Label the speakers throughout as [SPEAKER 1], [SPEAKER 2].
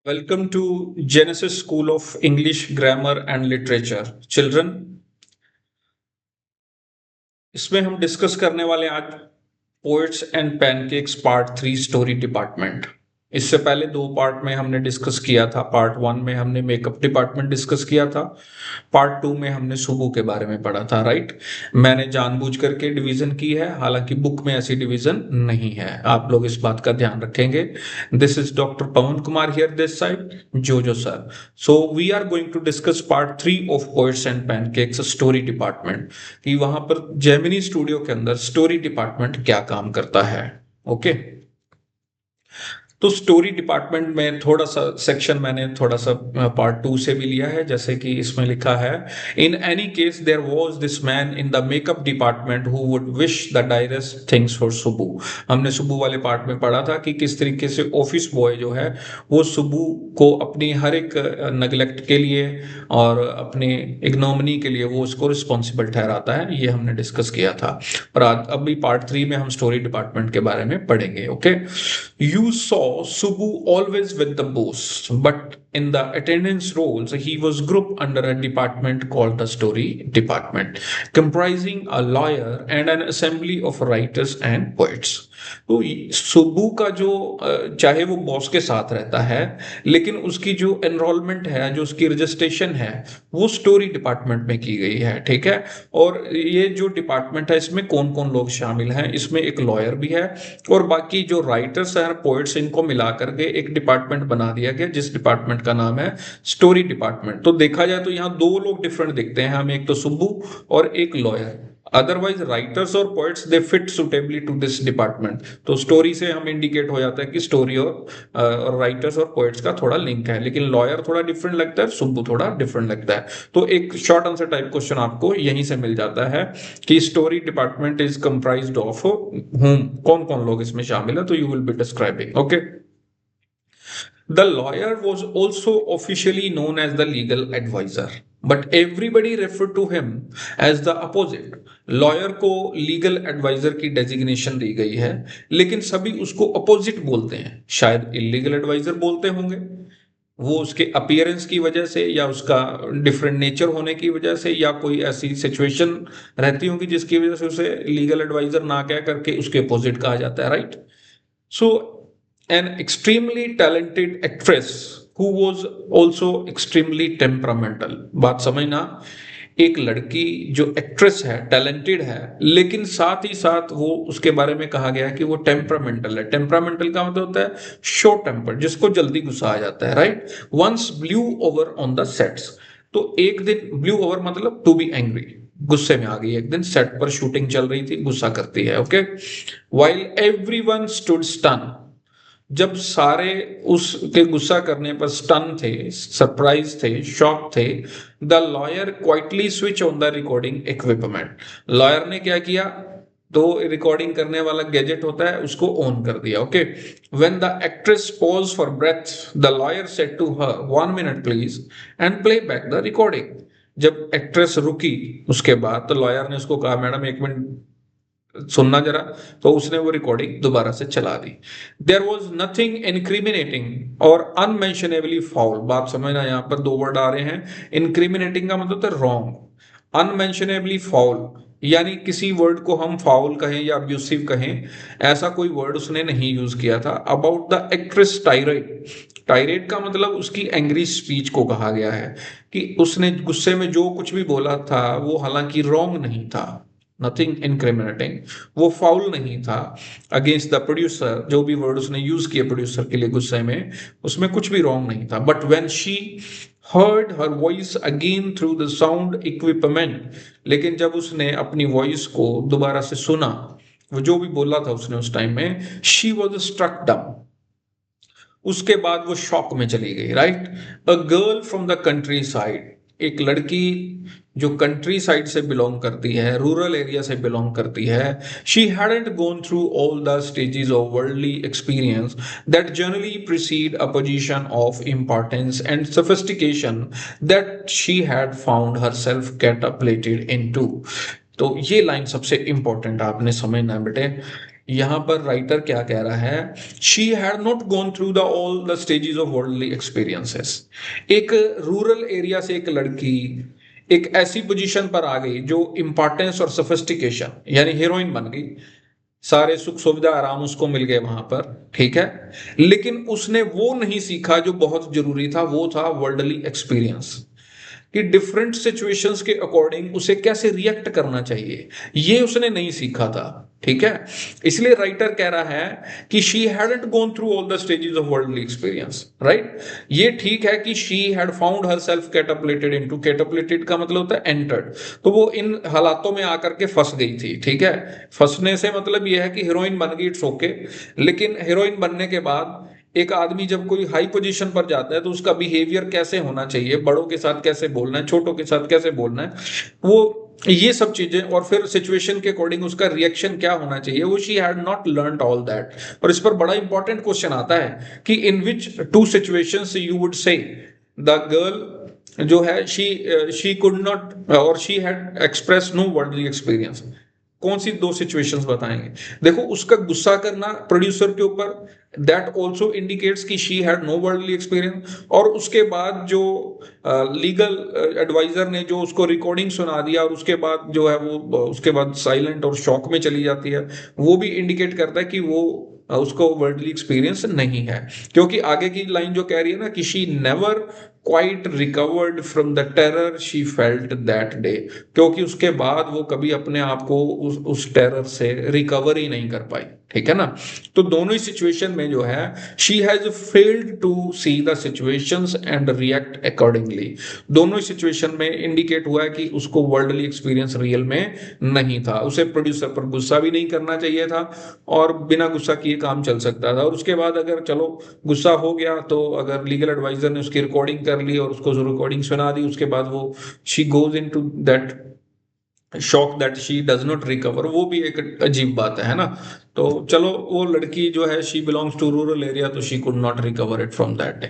[SPEAKER 1] Welcome to Genesis School of English Grammar and Literature. Children, इसमें हम discuss करने वाले आज poets and pancakes part 3 story department. इससे पहले दो पार्ट में हमने डिस्कस किया था। पार्ट 1 में हमने मेकअप डिपार्टमेंट डिस्कस किया था। पार्ट 2 में हमने सुबह के बारे में पढ़ा था, राइट। मैंने जानबूझ करके डिवीजन की है, हालांकि बुक में ऐसी डिवीजन नहीं है। आप लोग इस बात का ध्यान रखेंगे। This is doctor Pawan Kumar here this side, Jojo sir. So we are going to discuss part 3 of poets and pancakes story department, कि वहां पर जेमिनी स्टूडियो के अंदर स्टोरी डिपार्टमेंट क्या काम करता है। ओके तो स्टोरी डिपार्टमेंट में थोड़ा सा सेक्शन मैंने थोड़ा सा पार्ट 2 से भी लिया है, जैसे कि इसमें लिखा है, in any case there was this man in the makeup department who would wish the direst things for Subbu. हमने सुबू वाले पार्ट में पढ़ा था कि किस तरीके से ऑफिस बॉय जो है वो सुबू को अपनी हर एक नेग्लेक्ट के लिए और अपनी इग्नोमनी के लिए वो उसको रिस्पॉन्सिबल ठहराता है। ये हमने डिस्कस किया था। पर आज अभी पार्ट 3 में हम स्टोरी डिपार्टमेंट के बारे में पढ़ेंगे। Okay You saw Subbu always with the boss, but in the attendance rolls, he was grouped under a department called the Story Department, comprising a lawyer and an assembly of writers and poets. तो सुब्बू का जो चाहे वो boss के साथ रहता है, लेकिन उसकी जो एनरोलमेंट है, जो उसकी रजिस्ट्रेशन है, वो स्टोरी डिपार्टमेंट में की गई है। ठीक है। और ये जो डिपार्टमेंट है, इसमें कौन कौन लोग शामिल हैं? इसमें एक लॉयर भी है और बाकी जो राइटर्स हैं, पोएट्स, इनको मिला करके एक डिपार्टमेंट बना दिया गया, जिस डिपार्टमेंट का नाम है स्टोरी डिपार्टमेंट। तो देखा जाए तो यहाँ दो लोग डिफरेंट दिखते हैं हमें, एक तो सुब्बू और एक लॉयर। अदरवाइज राइटर्स और poets they fit suitably to this department. तो स्टोरी से हम इंडिकेट हो जाता है कि स्टोरी और राइटर्स और पोएट्स का थोड़ा लिंक है, लेकिन लॉयर थोड़ा डिफरेंट लगता है, सुब्बू थोड़ा डिफरेंट लगता है। तो एक शॉर्ट आंसर टाइप क्वेश्चन आपको यहीं से मिल जाता है कि story department is comprised of whom, कौन कौन लोग इसमें शामिल है, तो you will be describing. Okay The lawyer was also officially known as the legal advisor, but everybody referred to him as the opposite. Lawyer को लीगल एडवाइजर की designation दी गई है, लेकिन सभी उसको अपोजिट बोलते हैं। शायद इलीगल एडवाइजर बोलते होंगे, वो उसके अपीयरेंस की वजह से या उसका डिफरेंट नेचर होने की वजह से, या कोई ऐसी सिचुएशन रहती होगी जिसकी वजह से उसे लीगल एडवाइजर ना कह करके उसके अपोजिट कहा जाता है, right. So an extremely talented actress who was also extremely temperamental। बात समझना, एक लड़की जो एक्ट्रेस है, टैलेंटेड है, लेकिन साथ ही साथ वो उसके बारे में कहा गया कि वो टेम्परामेंटल है। टेम्परामेंटल का मतलब होता है शॉर्ट टेम्पर, जिसको जल्दी गुस्सा आ जाता है, right. Once blew over on the sets. तो एक दिन ब्लू ओवर मतलब टू बी एंग्री, गुस्से में आ गई। एक दिन सेट पर शूटिंग चल रही थी, गुस्सा करती है। Okay while everyone stood stun. जब सारे उसके गुस्सा करने पर स्टन थे, सरप्राइज थे, शॉक थे, the lawyer quietly switch on the recording equipment. Lawyer ने क्या किया, तो रिकॉर्डिंग करने वाला गैजेट होता है, उसको ऑन कर दिया। Okay when the actress pause for breath, the lawyer said to her 1 minute please and play back the recording. जब एक्ट्रेस रुकी उसके बाद, तो लॉयर ने उसको कहा, मैडम 1 मिनट सुनना जरा। तो उसने वो रिकॉर्डिंग दोबारा से चला दी। देयर वॉज नथिंग इनक्रिमिनेटिंग और अनमेंशनेबली फाउल। बात समझना, यहाँ पर दो वर्ड आ रहे हैं। इनक्रिमिनेटिंग का मतलब है रॉन्ग, अनमेंशनेबली फाउल यानी किसी वर्ड को हम फाउल कहें या अब्यूसिव कहें, ऐसा कोई वर्ड उसने नहीं यूज किया था। अबाउट द एक्ट्रेस टायरेट, टायरेट का मतलब उसकी एंग्री स्पीच को कहा गया है कि उसने गुस्से में जो कुछ भी बोला था वो हालांकि रॉन्ग नहीं था, नथिंग इनक्रिमिनेटिंग, वो फाउल नहीं था। अगेंस्ट द प्रोड्यूसर, जो भी वर्ड उसने यूज किए प्रोड्यूसर के लिए गुस्से में, उसमें कुछ भी रॉन्ग नहीं था। But when she heard her voice again through the sound equipment, लेकिन जब उसने अपनी वॉइस को दोबारा से सुना, वो जो भी बोला था उसने उस टाइम में, शी वॉज स्ट्रक डम। उसके बाद वो शॉक में चली गई, right. A girl from the country side, एक लड़की जो कंट्री साइड से बिलोंग करती है, रूरल एरिया से बिलोंग करती है, she hadn't gone through all the stages of worldly experience that generally precede a position of importance and sophistication that she had found herself catapulted into. तो ये line सबसे important आपने समझना है बेटे। यहां पर राइटर क्या कह रहा है, she had not gone through the all the stages of worldly experiences. एक रूरल एरिया से एक लड़की एक ऐसी पोजीशन पर आ गई जो इंपॉर्टेंस और सोफिस्टिकेशन यानी हीरोइन बन गई, सारे सुख सुविधा आराम उसको मिल गए वहां पर, ठीक है, लेकिन उसने वो नहीं सीखा जो बहुत जरूरी था, वो था वर्ल्डली एक्सपीरियंस, कि डिफरेंट सिचुएशंस के अकॉर्डिंग उसे कैसे रिएक्ट करना चाहिए, ये उसने नहीं सीखा था, ठीक है। इसलिए राइटर कह रहा है कि she hadn't gone through all the stages of worldly experience, right. ये ठीक है कि she had found herself catapulted into, catapulted का मतलब होता है एंटर्ड, तो वो इन हालातों में आकर के फंस गई थी, ठीक है। फंसने से मतलब ये है कि हीरोइन बन गई, इट्स ओके, लेकिन हीरोइन बनने के बाद एक आदमी जब कोई हाई पोजीशन पर जाता है तो उसका बिहेवियर कैसे होना चाहिए, बड़ों के साथ कैसे बोलना है, छोटों के साथ कैसे बोलना है, वो ये सब चीजें, और फिर सिचुएशन के अकॉर्डिंग उसका रिएक्शन क्या होना चाहिए, वो she had not learn all that. और इस पर बड़ा इंपॉर्टेंट क्वेश्चन आता है कि in which two situations you would say the girl जो है she could not or she had express no worldly experience, कौन सी दो सिचुएशंस बताएंगे। देखो, उसका गुस्सा करना प्रोड्यूसर के ऊपर, दैट ऑल्सो इंडिकेट्स कि she had no worldly experience, और उसके बाद जो लीगल एडवाइजर ने जो उसको रिकॉर्डिंग सुना दिया और उसके बाद जो है वो उसके बाद साइलेंट और शॉक में चली जाती है, वो भी इंडिकेट करता है कि वो उसको वर्ल्डली एक्सपीरियंस नहीं है, क्योंकि आगे की लाइन जो कह रही है ना कि she never quite recovered from the terror she felt that day, क्योंकि उसके बाद वो कभी अपने आप को उस टेरर से रिकवर ही नहीं कर पाई, ठीक है ना। तो दोनों ही सिचुएशन में जो है she has failed to see the situations and react accordingly, दोनों ही सिचुएशन में इंडिकेट हुआ है कि उसको वर्ल्डली एक्सपीरियंस रियल में नहीं था, उसे प्रोड्यूसर पर गुस्सा भी नहीं करना चाहिए था और बिना गुस्सा किए काम चल सकता था। और उसके बाद अगर चलो गुस्सा हो गया तो अगर लीगल एडवाइजर ने उसकी रिकॉर्डिंग कर ली और उसको रिकॉर्डिंग सुना दी, उसके बाद वो she goes into that shock that she does not recover, वो भी एक अजीब बात है ना। तो चलो, वो लड़की जो है she belongs to rural area, तो she could not recover it from that day.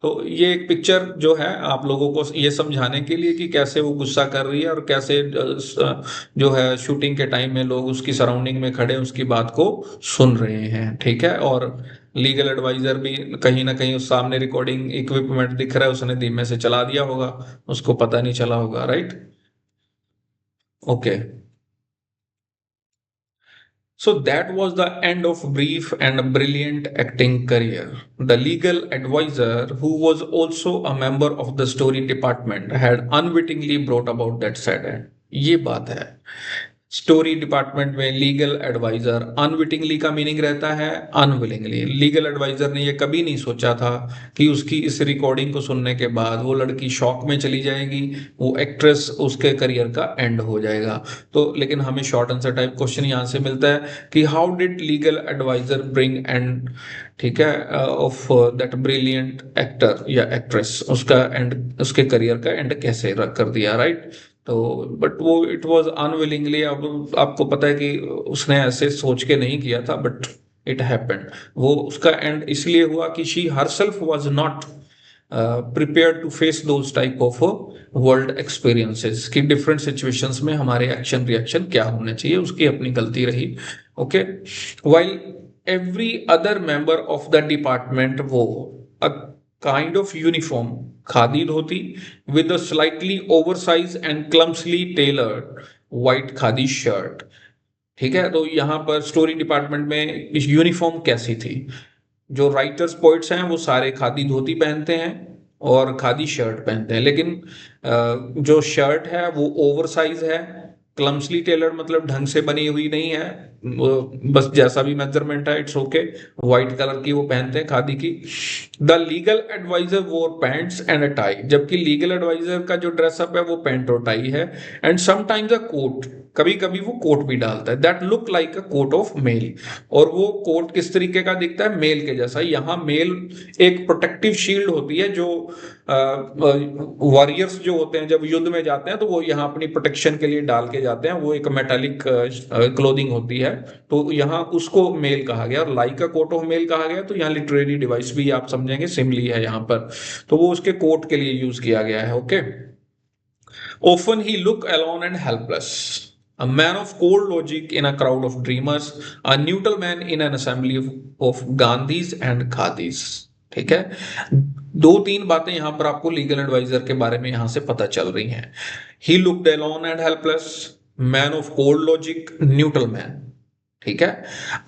[SPEAKER 1] तो ये एक पिक्चर जो है आप लोगों को ये समझाने के लिए कि कैसे वो गुस्सा कर रही है और कैसे जो है शूटिंग के टाइम में लोग उसकी सराउंडिंग में खड़े उसकी बात को सुन रहे हैं, ठीक है। और लीगल एडवाइजर भी कहीं ना कहीं उस सामने रिकॉर्डिंग इक्विपमेंट दिख रहा है, उसने धीमे से चला दिया होगा, उसको पता नहीं चला होगा, right. Okay, so that was the end of brief and brilliant acting career. The legal advisor, who was also a member of the story department, had unwittingly brought about that sad end. ये बात है, story department में legal adviser, unwittingly का meaning रहता है unwillingly. Legal adviser ने ये कभी नहीं सोचा था कि उसकी इस रिकॉर्डिंग को सुनने के बाद वो लड़की शॉक में चली जाएगी, वो एक्ट्रेस उसके करियर का एंड हो जाएगा। तो लेकिन हमें शॉर्ट आंसर टाइप क्वेश्चन यहाँ से मिलता है कि how did legal adviser bring end, ठीक है, ऑफ दैट ब्रिलियंट एक्टर या एक्ट्रेस, उसका एंड, उसके करियर का एंड कैसे कर दिया, राइट। तो बट वो इट वाज अनविलिंगली, अब आपको पता है कि उसने ऐसे सोच के नहीं किया था, बट इट हैपेंड। वो उसका एंड इसलिए हुआ कि she herself was not prepare to face those type of world experiences कि डिफरेंट सिचुएशंस में हमारे एक्शन रिएक्शन क्या होने चाहिए, उसकी अपनी गलती रही। Okay, while every other member of the department wore a kind of uniform khadi dhoti with a slightly oversized and clumsily tailored white khadi shirt, ठीक है। तो यहाँ पर स्टोरी डिपार्टमेंट में इस यूनिफॉर्म कैसी थी, जो राइटर्स पोइट्स हैं वो सारे खादी धोती पहनते हैं और खादी शर्ट पहनते हैं, लेकिन जो शर्ट है वो ओवर साइज है, क्लम्सली टेलर मतलब ढंग से बनी हुई नहीं है, बस जैसा भी मेजरमेंट है इट्स ओके, व्हाइट कलर की वो पहनते हैं खादी की। द लीगल एडवाइजर वोर पैंट्स एंड अ टाई, जबकि लीगल एडवाइजर का जो ड्रेसअप है वो पैंट और टाई है, एंड समटाइम्स अ कोट, कभी कभी वो कोट भी डालता है, that look like a coat of mail, और वो कोट किस तरीके का दिखता है, मेल के जैसा। यहाँ मेल एक प्रोटेक्टिव शील्ड होती है जो वॉरियर्स जो होते हैं जब युद्ध में जाते हैं तो वो यहाँ अपनी प्रोटेक्शन के लिए डाल के जाते हैं, वो एक मेटालिक क्लोथिंग होती है, तो यहाँ उसको मेल कहा गया। और लाइक का कोट ऑफ मेल कहा गया, तो यहाँ लिटरेरी डिवाइस भी आप समझेंगे सिमिली है यहाँ पर, तो वो उसके कोट के लिए यूज किया गया है। Okay, often he look alone and helpless, A man of cold logic in a crowd of dreamers, a neutral man in an assembly of Gandhis and Khadis। ठीक है, दो तीन बातें यहां पर आपको लीगल एडवाइजर के बारे में यहां से पता चल रही हैं। He looked alone and helpless, man of cold logic, neutral man. ठीक है,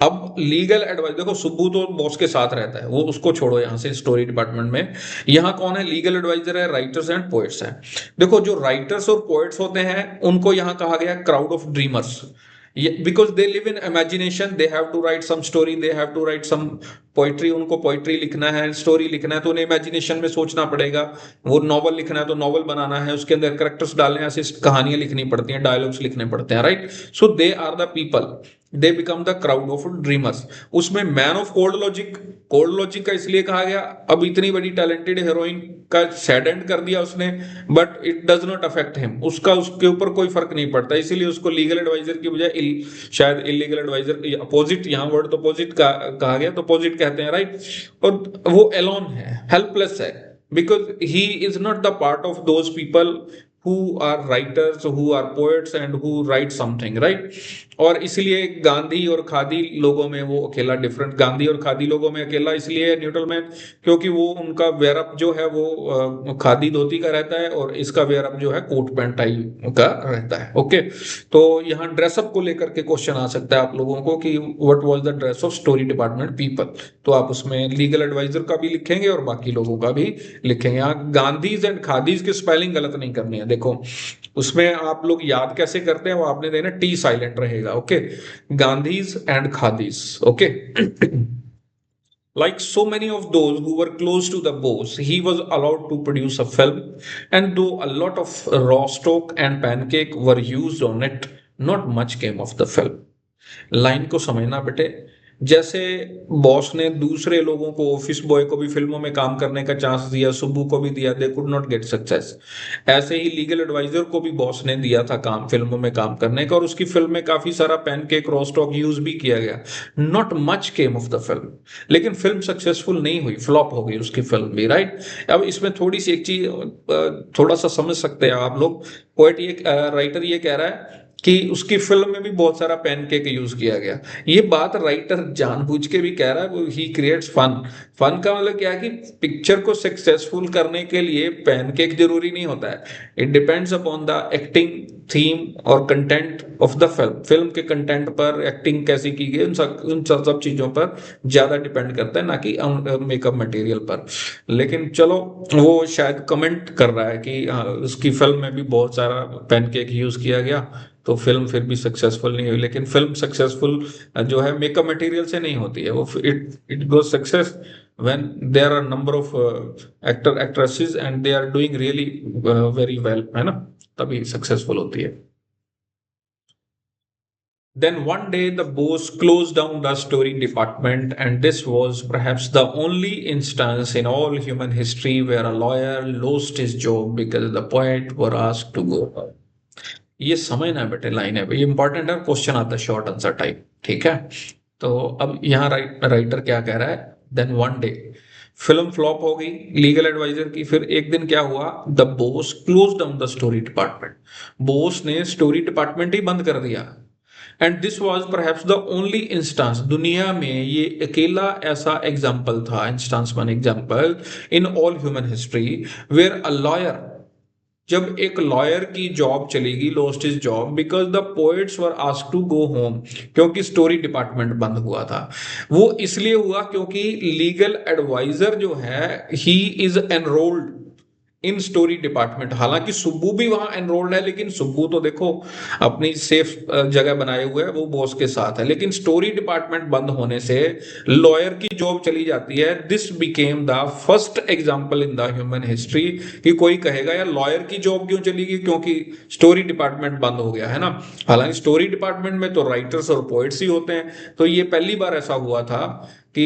[SPEAKER 1] अब लीगल एडवाइस देखो, सुब्बू तो बॉस के साथ रहता है, वो उसको छोड़ो यहां से स्टोरी डिपार्टमेंट में। यहां कौन है लीगल एडवाइजर है, राइटर्स एंड पोएट्स हैं। देखो जो राइटर्स और पोएट्स होते हैं उनको यहां कहा गया crowd of dreamers, because they live in imagination, they have to write some story, they have to write some poetry. उनको पोइट्री लिखना है, स्टोरी लिखना है, तो उन्हें इमेजिनेशन में सोचना पड़ेगा। वो नॉवल लिखना है तो नॉवल बनाना है, उसके अंदर कैरेक्टर्स डालने हैं, ऐसी कहानियां लिखनी पड़ती हैं, डायलॉग्स लिखने पड़ते हैं, right. So they are the people, they become the crowd of dreamers. उसमें man of cold logic, cold logic का इसलिए कहा गया, अब इतनी बड़ी टैलेंटेड हीरोइन का सैड एंड कर दिया उसने, but it does not affect him, उसका उसके ऊपर कोई फर्क नहीं पड़ता, इसीलिए उसको लीगल एडवाइजर की बजाय शायद इलीगल एडवाइजर, अपोजिट, यहाँ वर्ड तो अपोजिट कहा गया, तो अपोजिट कहते हैं, राइट। और वो एलोन है, हेल्पलेस है, because he is not the part of those people who are writers, who are poets and who write something, right। और इसलिए गांधी और खादी लोगों में वो अकेला डिफरेंट, गांधी और खादी लोगों में अकेला इसलिए न्यूट्रल मैन, क्योंकि वो उनका वेयरअप जो है वो खादी धोती का रहता है और इसका वेयरअप जो है कोट पैंट टाई का रहता है। ओके, तो यहाँ ड्रेसअप को लेकर के क्वेश्चन आ सकता है आप लोगों को कि what was the dress of story department people, तो आप उसमें लीगल एडवाइजर का भी लिखेंगे और बाकी लोगों का भी लिखेंगे। यहाँ गांधीज एंड खादीज की स्पेलिंग गलत नहीं करनी है। देखो उसमें आप लोग याद कैसे करते हैं, वो आपने देना टी साइलेंट रहेगा। Okay, Gandhis and khadis. Okay, like so many of those who were close to the boss, he was allowed to produce a film, and though a lot of raw stock and pancake were used on it, not much came of the film। Line को समझना बेटे, जैसे boss ने दूसरे लोगों को, office boy को भी फिल्मों में काम करने का चांस दिया, सुब्बू को भी दिया, they could not get success. ऐसे ही लीगल एडवाइजर को भी बॉस ने दिया था काम, फिल्मों में काम करने का, और उसकी फिल्म में काफी सारा पैनकेक रोस्टॉक यूज भी किया गया। Not much came of the film, लेकिन फिल्म सक्सेसफुल नहीं हुई, फ्लॉप हो गई उसकी फिल्म भी, राइट। अब इसमें थोड़ी सी एक चीज थोड़ा सा समझ सकते हैं आप लोग। पोएट ये राइटर ये कह रहा है कि उसकी फिल्म में भी बहुत सारा पैनकेक यूज किया गया। ये बात राइटर जानबूझ के भी कह रहा है, ही क्रिएट्स फन। फन का मतलब क्या है कि पिक्चर को सक्सेसफुल करने के लिए पैनकेक जरूरी नहीं होता है, it depends upon the acting, theme और content of the film. Film के कंटेंट पर, एक्टिंग कैसी की गई, उन सब चीजों पर ज्यादा डिपेंड करता है, ना कि मेकअप मटेरियल पर। लेकिन चलो, वो शायद कमेंट कर रहा है कि उसकी फिल्म में भी बहुत सारा पैनकेक यूज किया गया, तो फिल्म फिर भी सक्सेसफुल नहीं हुई। लेकिन फिल्म सक्सेसफुल जो है मेकअप मटेरियल से नहीं होती है, वो it goes success when there are number of actor actresses and they are doing really very well, है ना, तभी सक्सेसफुल होती है। Then one day the boss closed down the story department, and this was perhaps the only instance in all human history where a lawyer lost his job because the poet were asked to go। ये समझना बेटे, line है ये important है, question आता है short answer type, ठीक है। तो अब यहाँ राइटर क्या कह रहा है, then one day film flop हो गई लीगल एडवाइजर की, फिर एक दिन क्या हुआ, the boss close down the story department, boss ने स्टोरी डिपार्टमेंट ही बंद कर दिया। And this was perhaps the only instance, दुनिया में ये अकेला ऐसा एग्जाम्पल था, instance one example in all human history, where a lawyer, जब एक लॉयर की जॉब चलेगी, lost his job because the poets were asked to go home, क्योंकि स्टोरी डिपार्टमेंट बंद हुआ था। वो इसलिए हुआ क्योंकि लीगल एडवाइजर जो है he is enrolled in story department. हालांकि सुब्बू भी वहां एनरोल्ड है, लेकिन सुब्बू तो देखो अपनी सेफ जगह बनाए हुए है, वो बॉस के साथ है। लेकिन स्टोरी डिपार्टमेंट बंद होने से लॉयर की जॉब चली जाती है। This became the first example in the human history कि कोई कहेगा यार लॉयर की जॉब क्यों चली गई, क्योंकि स्टोरी डिपार्टमेंट बंद हो गया, है ना। हालांकि स्टोरी डिपार्टमेंट में तो राइटर्स और पोएट्स ही होते हैं, तो ये पहली बार ऐसा हुआ था कि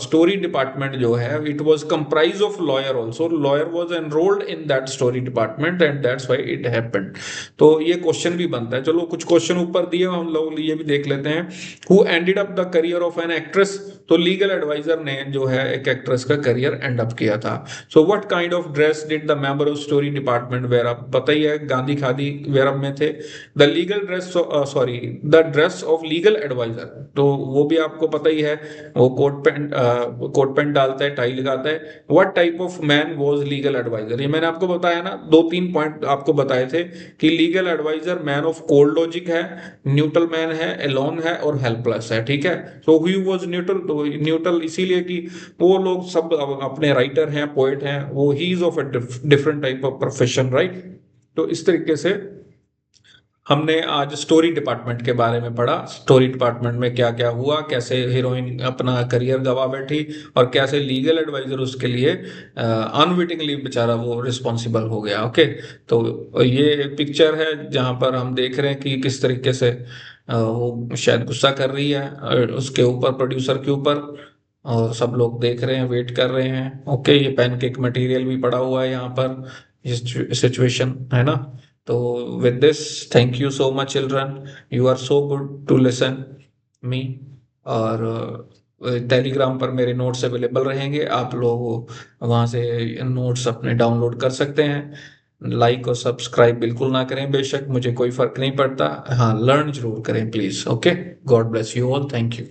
[SPEAKER 1] स्टोरी डिपार्टमेंट जो है it was comprise of lawyer also, lawyer was enrolled in that story department and that's why it happened. तो ये क्वेश्चन भी बनता है। चलो कुछ क्वेश्चन ऊपर दिए, हम लोग ये भी देख लेते हैं। Who ended up the career of an actress, तो लीगल एडवाइजर ने जो है एक एक्ट्रेस का करियर एंड अप किया था। So what kind of dress did the member of story department wear, आप पता ही है गांधी खादी वेयर में थे। The legal dress, sorry the dress of legal adviser, तो वो भी आपको पता ही है, वो कोट पैंट डालता है, टाई लगाता है। What type of man was legal adviser, ये मैंने आपको बताया ना, 2-3 पॉइंट आपको बताए थे कि legal adviser man of cold logic है, न्यूट्रल मैन है, एलोन है और हेल्पलेस है, ठीक है। सो ही वाज न्यूट्रल, तो न्यूट्रल इसीलिए कि वो लोग सब अपने राइटर हैं, पोएट हैं, वो he is of a different type of profession, right. तो इस तरीके से हमने आज स्टोरी डिपार्टमेंट के बारे में पढ़ा, स्टोरी डिपार्टमेंट में क्या क्या हुआ, कैसे हीरोइन अपना करियर गवा बैठी और कैसे लीगल एडवाइजर उसके लिए अनविटिंगली बेचारा वो रिस्पॉन्सिबल हो गया। ओके, तो ये पिक्चर है जहां पर हम देख रहे हैं कि किस तरीके से वो शायद गुस्सा कर रही है उसके ऊपर, प्रोड्यूसर के ऊपर, और सब लोग देख रहे हैं, वेट कर रहे हैं। ओके, ये पैनकेक मटेरियल भी पड़ा हुआ है यहाँ पर, ये सिचुएशन है ना। तो with this, thank you so much children, you are so good to listen me। और टेलीग्राम पर मेरे नोट्स अवेलेबल रहेंगे, आप लोग वहाँ से नोट्स अपने डाउनलोड कर सकते हैं। लाइक और सब्सक्राइब बिल्कुल ना करें, बेशक मुझे कोई फर्क नहीं पड़ता, हाँ लर्न जरूर करें please. Okay, God bless you all, thank you.